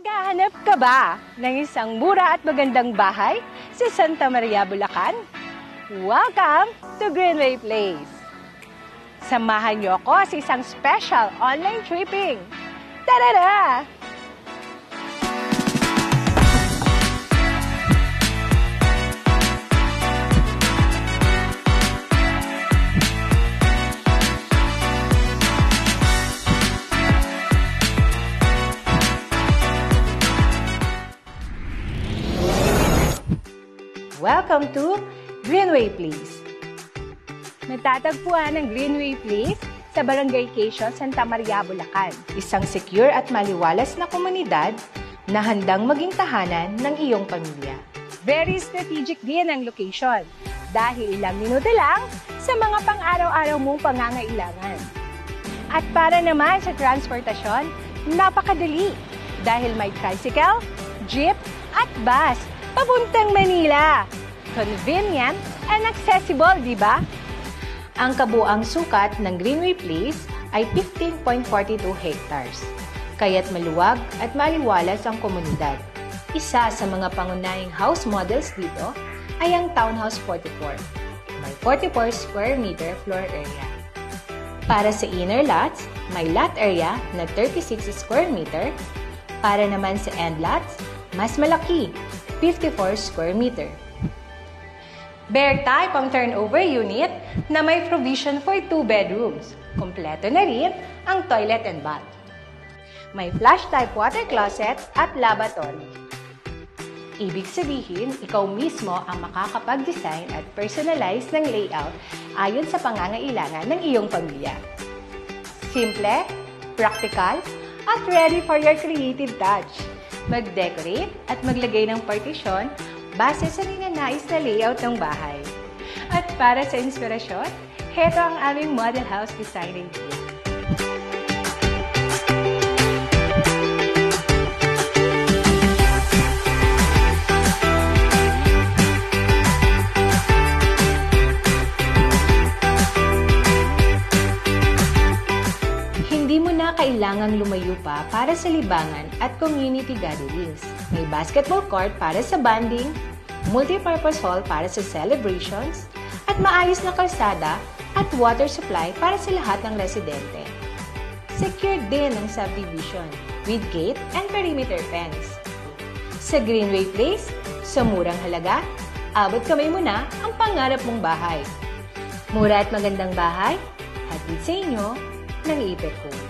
Naghahanap ka ba ng isang mura at magandang bahay sa Santa Maria, Bulacan? Welcome to Greenway Place! Samahan niyo ako sa isang special online tripping. Tara! Welcome to Greenway Place. Matatagpuan ang Greenway Place sa Barangay Quezon, Santa Maria, Bulacan. Isang secure at maliwalas na komunidad na handang maging tahanan ng iyong pamilya. Very strategic din ang location dahil ilang minuto lang sa mga pang-araw-araw mong pangangailangan. At para naman sa transportasyon, napakadali dahil may tricycle, jeep at bus papuntang Manila. Convenient and accessible, di ba? Ang kabuang sukat ng Greenway Place ay 15.42 hectares. Kaya't maluwag at maliwalas ang komunidad. Isa sa mga pangunahing house models dito ay ang Townhouse 44. May 44 square meter floor area. Para sa inner lots, may lot area na 36 square meter. Para naman sa end lots, mas malaki, 54 square meter. Bear type ang turnover unit na may provision for 2 bedrooms. Kompleto na rin ang toilet and bath. May flush type water closet at lavatory. Ibig sabihin, ikaw mismo ang makakapag-design at personalize ng layout ayon sa pangangailangan ng iyong pamilya. Simple, practical, at ready for your creative touch. Mag-decorate at maglagay ng partition base sa ninanais na layout ng bahay. At para sa inspirasyon, heto ang aming model house design idea. Hindi mo na kailangang lumayo pa para sa libangan at community gatherings. May basketball court para sa bonding, multipurpose hall para sa celebrations, at maayos na kalsada at water supply para sa lahat ng residente. Secure din ang subdivision with gate and perimeter fence. Sa Greenway Place, sa murang halaga, abot kamay mo na ang pangarap mong bahay. Mura at magandang bahay, hatid sa inyo ng Ipet Home.